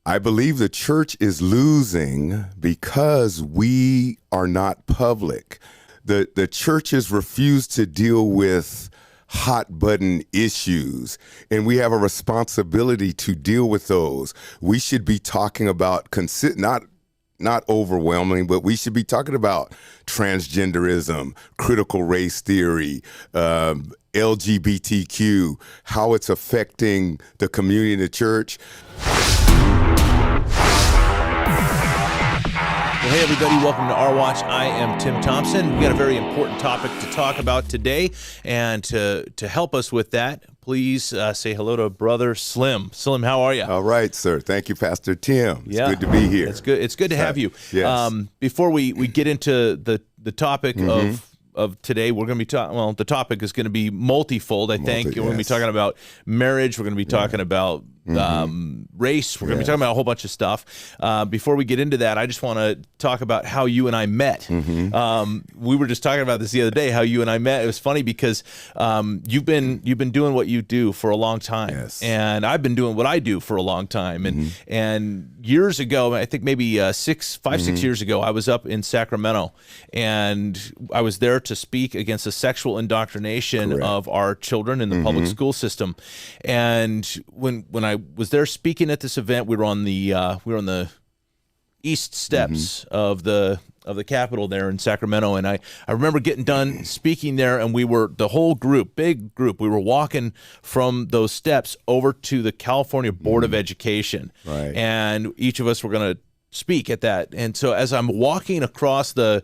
I believe the church is losing because we are not public. The churches refuse to deal with hot button issues, and we have a responsibility to deal with those. We should be talking about not overwhelming, but we should be talking about transgenderism, critical race theory, LGBTQ, how it's affecting the community and the church. Well, hey, everybody. Welcome to Our Watch. I am Tim Thompson. We've got a very important topic to talk about today. And to help us with that, please say hello to Brother Slim. Slim, how are you? All right, sir. Thank you, Pastor Tim. It's good to be here. It's good. It's good to have you. Yes. Before we get into the topic of today, we're going to be talking, well, the topic is going to be multifold, I think. We're going to be talking about marriage. We're going to be talking about race. We're going to be talking about a whole bunch of stuff. Before we get into that, I just want to talk about how you and I met. We were just talking about this the other day, how you and I met. It was funny because you've been doing what you do for a long time, and I've been doing what I do for a long time. And years ago, I think maybe 6 years ago, I was up in Sacramento, and I was there to speak against the sexual indoctrination of our children in the public school system. And when I was there speaking at this event, we were on the east steps of the Capitol there in Sacramento, and I remember getting done speaking there, and we were, the whole group, big group, we were walking from those steps over to the California Board of Education, and each of us were going to speak at that. And so as I'm walking across the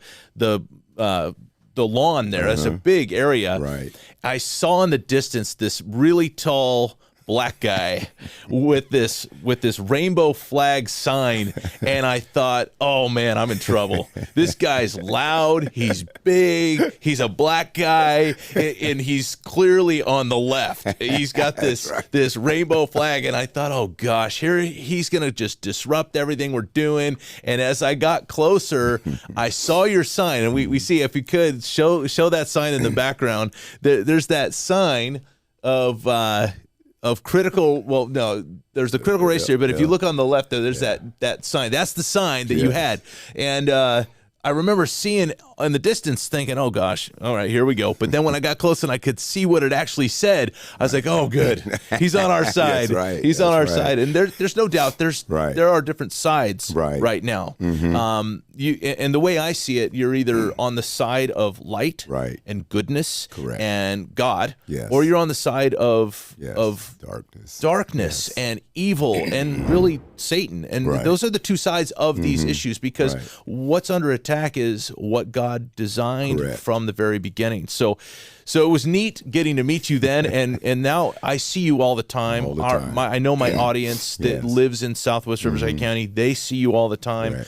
lawn there, that's a big area, I saw in the distance this really tall black guy with this rainbow flag sign, and I thought, oh man, I'm in trouble. This guy's loud, he's big, he's a black guy, and he's clearly on the left. He's got this rainbow flag, and I thought, oh gosh, here he's gonna just disrupt everything we're doing. And as I got closer, I saw your sign, and we see, if you could show that sign in the background. There's that sign of critical, well, no, there's the critical race theory, but if you look on the left there, there's that sign. That's the sign that you had. And I remember seeing in the distance thinking, oh gosh, all right, here we go. But then when I got close and I could see what it actually said, I was like, oh good, he's on our side. He's on our side. And there's no doubt there are different sides right now. And the way I see it, you're either on the side of light and goodness and God, or you're on the side of darkness and evil and really Satan. And those are the two sides of these issues, because what's under attack is what God designed from the very beginning. So it was neat getting to meet you then, and now I see you all the time. I know my audience that lives in Southwest Riverside County, they see you all the time.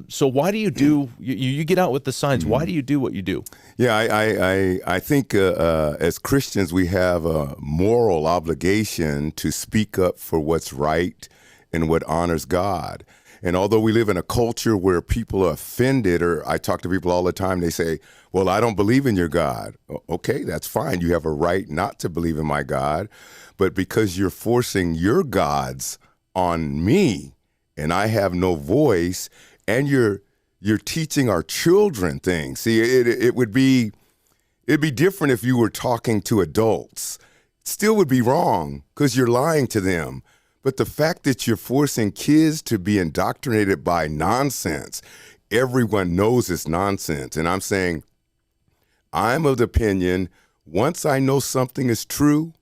So why do you do, you get out with the signs, why do you do what you do? Yeah, I think as Christians, we have a moral obligation to speak up for what's right and what honors God. And although we live in a culture where people are offended, or I talk to people all the time, they say, well, I don't believe in your God. Okay, that's fine. You have a right not to believe in my God. But because you're forcing your gods on me and I have no voice, and you're teaching our children things. See, it'd be different if you were talking to adults. It still would be wrong because you're lying to them. But the fact that you're forcing kids to be indoctrinated by nonsense, everyone knows it's nonsense. And I'm saying, I'm of the opinion, once I know something is true,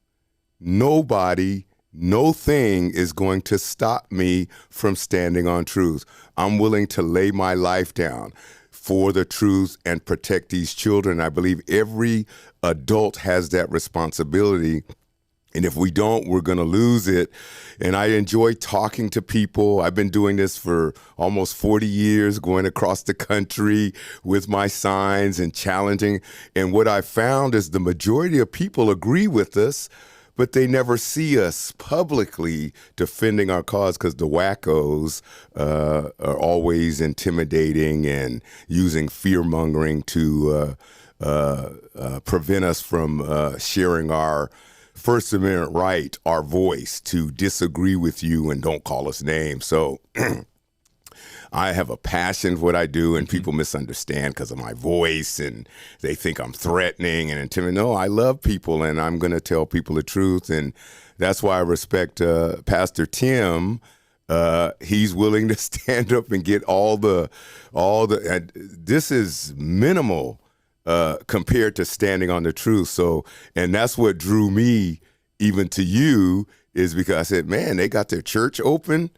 nobody, no thing is going to stop me from standing on truth. I'm willing to lay my life down for the truth and protect these children. I believe every adult has that responsibility. And if we don't, we're going to lose it. And I enjoy talking to people. I've been doing this for almost 40 years, going across the country with my signs and challenging. And what I found is the majority of people agree with us, but they never see us publicly defending our cause, because the wackos are always intimidating and using fear-mongering to prevent us from sharing our First Amendment right, our voice, to disagree with you and don't call us names. So I have a passion for what I do, and people misunderstand because of my voice, and they think I'm threatening and intimidating. No, I love people, and I'm going to tell people the truth, and that's why I respect Pastor Tim. He's willing to stand up and get all the. And this is minimal compared to standing on the truth. So, and that's what drew me even to you, is because I said, man, they got their church open.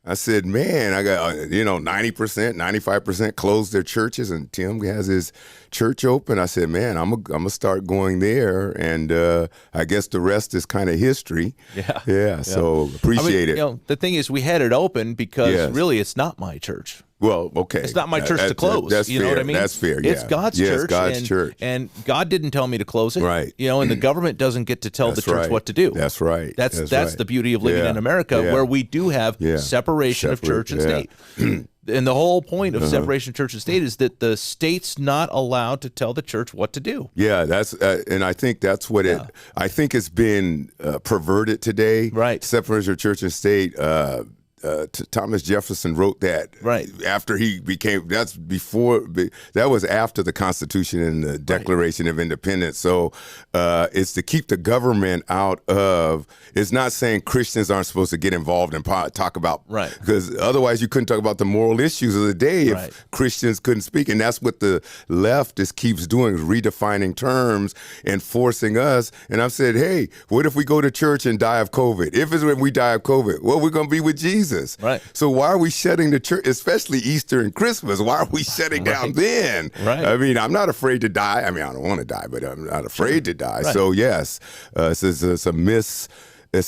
I said, man, I got, 90%, 95% closed their churches, and Tim has his church open. I said, man, I'm gonna start going there, and I guess the rest is kind of history. Yeah. So appreciate it. The thing is, we had it open because really, it's not my church. Well, okay. It's not my church to close. That's you fair. know what I mean? That's fair. Yeah. It's God's church. God's church. And God didn't tell me to close it. Right. And the government doesn't get to tell the church what to do. That's right. That's the beauty of living in America, where we do have separation of church and state. And the whole point of separation of church and state is that the state's not allowed to tell the church what to do. Yeah, that's and I think that's what I think it's been perverted today. Right. Separation of church and state. Thomas Jefferson wrote that after he became, that was after the Constitution and the Declaration of Independence. So it's to keep the government out of, it's not saying Christians aren't supposed to get involved and talk about, because otherwise you couldn't talk about the moral issues of the day if Christians couldn't speak. And that's what the left keeps doing, is redefining terms and forcing us. And I've said, hey, what if we go to church and die of COVID? If it's when we die of COVID, well, we're going to be with Jesus. Right. So why are we shutting the church, especially Easter and Christmas? Why are we shutting down then? Right. I mean, I'm not afraid to die. I mean, I don't want to die, but I'm not afraid to die. Right. So yes, it's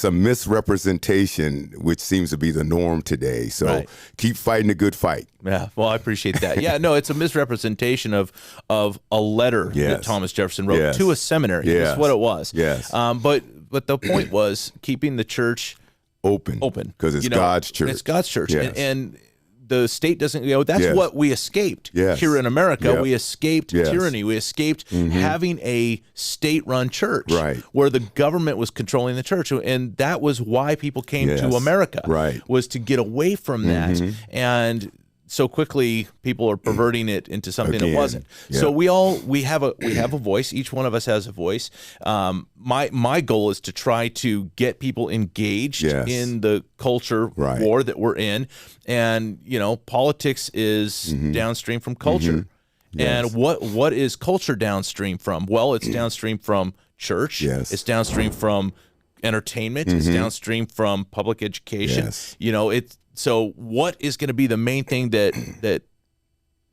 a misrepresentation, which seems to be the norm today. So keep fighting the good fight. Yeah, well, I appreciate that. Yeah, no, it's a misrepresentation of a letter that Thomas Jefferson wrote to a seminary. That's what it was. Yes. But the point was keeping the church open because it's God's church. It's God's church, and the state doesn't. That's what we escaped here in America. We escaped tyranny. We escaped having a state-run church, where the government was controlling the church, and that was why people came to America. Was to get away from that, and so quickly people are perverting it into something that wasn't. So we have a voice. Each one of us has a voice. My goal is to try to get people engaged in the culture war that we're in. And politics is downstream from culture. And what is culture downstream from? Well, it's downstream from church. It's downstream from entertainment. It's downstream from public education. So what is going to be the main thing that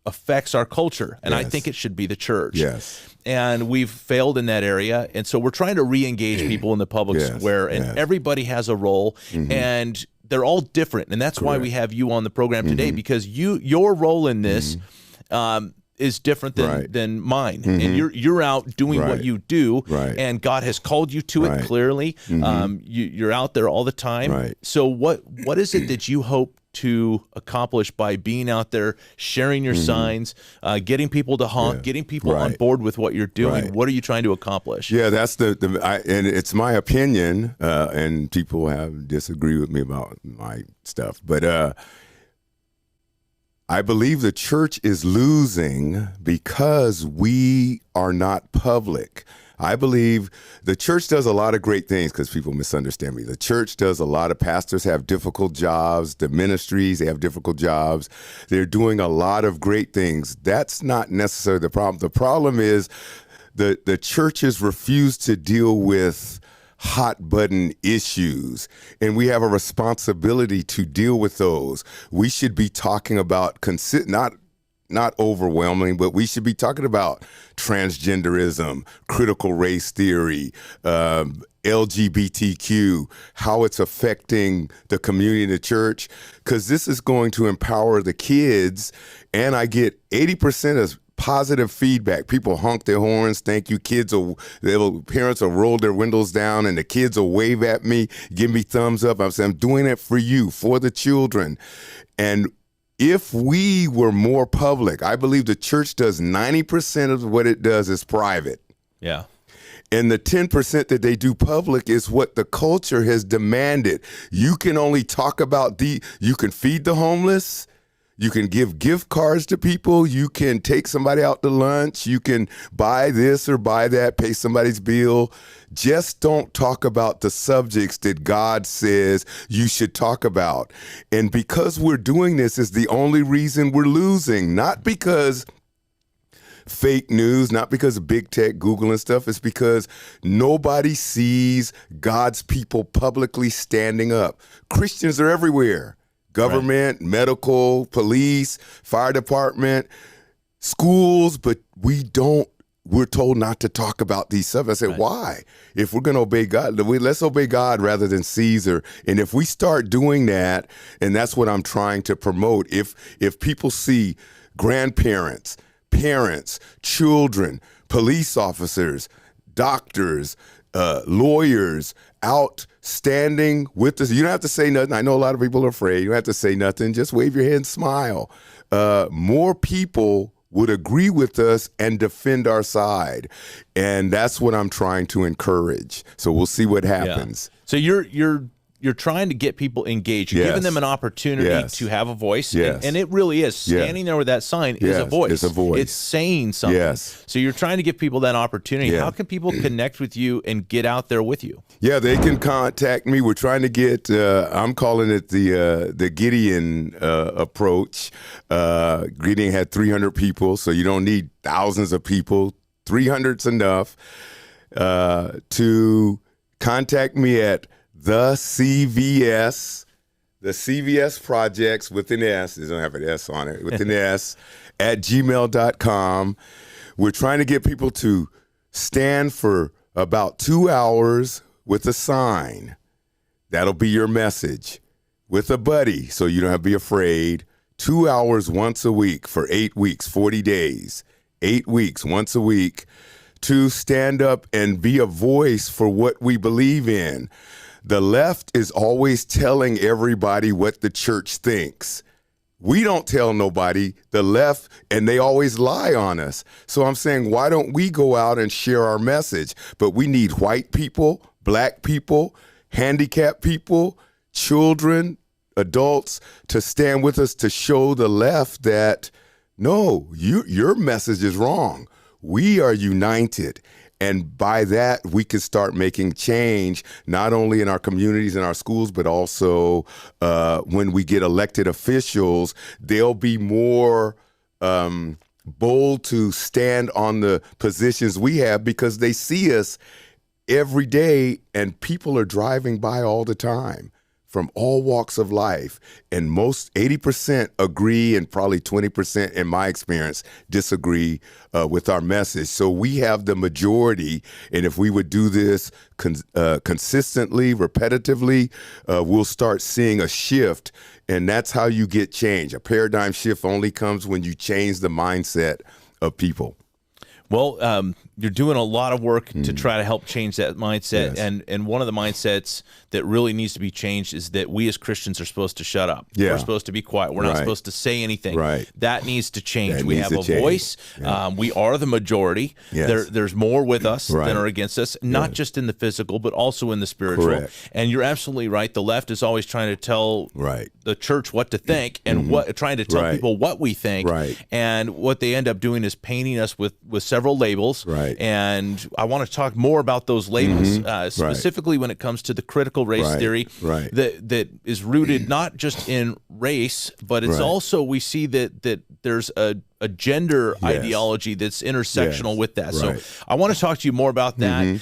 affects our culture? And I think it should be the church. And we've failed in that area. And so we're trying to re-engage people in the public square, and everybody has a role, and they're all different. And that's why we have you on the program today, because your role in this is different than mine. And you're out doing what you do, and God has called you to it clearly. You're out there all the time. So what is it that you hope to accomplish by being out there, sharing your signs, getting people to honk, getting people on board with what you're doing? What are you trying to accomplish? Yeah, that's and it's my opinion, and people have disagreed with me about my stuff, but I believe the church is losing because we are not public. I believe the church does a lot of great things, because people misunderstand me. The church does a lot of, pastors have difficult jobs, the ministries, they have difficult jobs. They're doing a lot of great things. That's not necessarily the problem. The problem is the churches refuse to deal with hot button issues, and we have a responsibility to deal with those. We should be talking about not overwhelming, but we should be talking about transgenderism, critical race theory, LGBTQ, how it's affecting the community and the church, because this is going to empower the kids. And I get 80% of positive feedback. People honk their horns, thank you. Parents will roll their windows down, and the kids will wave at me, give me thumbs up. I'm saying, I'm doing it for you, for the children. And if we were more public, I believe the church does 90% of what it does is private. Yeah. And the 10% that they do public is what the culture has demanded. You can only talk about you can feed the homeless. You can give gift cards to people. You can take somebody out to lunch. You can buy this or buy that, pay somebody's bill. Just don't talk about the subjects that God says you should talk about. And because we're doing this is the only reason we're losing, not because fake news, not because of big tech, Google and stuff. It's because nobody sees God's people publicly standing up. Christians are everywhere. Government, right. Medical, police, fire department, schools, but we're told not to talk about these subjects. I said, right. Why? If we're going to obey God, let's obey God rather than Caesar. And if we start doing that, and that's what I'm trying to promote, if people see grandparents, parents, children, police officers, doctors, lawyers out standing with us. You don't have to say nothing. I know a lot of people are afraid. You don't have to say nothing. Just wave your hand and smile. More people would agree with us and defend our side. And that's what I'm trying to encourage. So we'll see what happens. Yeah. So you're trying to get people engaged. You're giving them an opportunity to have a voice. And it really is. Standing there with that sign is a voice. It's a voice. It's saying something. So you're trying to give people that opportunity. How can people connect with you and get out there with you? Yeah, they can contact me. We're trying to get, I'm calling it the Gideon approach. Gideon had 300 people, so you don't need thousands of people. 300's enough. To contact me at the CVS projects with an S, it doesn't have an S on it, with an S, at gmail.com. We're trying to get people to stand for about 2 hours with a sign. That'll be your message. With a buddy, so you don't have to be afraid. 2 hours once a week for 8 weeks, 40 days. 8 weeks, once a week, to stand up and be a voice for what we believe in. The left is always telling everybody what the church thinks. We don't tell nobody, the left, and they always lie on us. So I'm saying, why don't we go out and share our message? But we need white people, black people, handicapped people, children, adults to stand with us to show the left that, no, your message is wrong. We are united. And by that, we can start making change, not only in our communities and our schools, but also when we get elected officials, they'll be more bold to stand on the positions we have because they see us every day and people are driving by all the time from all walks of life. And 80% agree and probably 20%, in my experience, disagree with our message. So we have the majority. And if we would do this consistently, repetitively, we'll start seeing a shift. And that's how you get change. A paradigm shift only comes when you change the mindset of people. Well, you're doing a lot of work to try to help change that mindset. And one of the mindsets that really needs to be changed is that we as Christians are supposed to shut up. We're supposed to be quiet. We're not supposed to say anything. That needs to change. We have a voice. We are the majority. There's more with us than are against us, not just in the physical, but also in the spiritual. And you're absolutely right. The left is always trying to tell the church what to think and trying to tell people what we think. And what they end up doing is painting us with several labels. And I want to talk more about those labels, specifically when it comes to the critical race theory that is rooted not just in race, but it's also, we see that there's a gender ideology that's intersectional with that. So I want to talk to you more about that.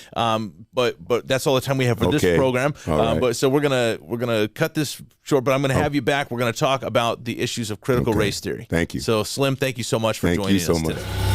But that's all the time we have for this program. But so we're gonna cut this short. But I'm gonna have you back. We're gonna talk about the issues of critical race theory. Thank you. So Slim, thank you so much for joining us today.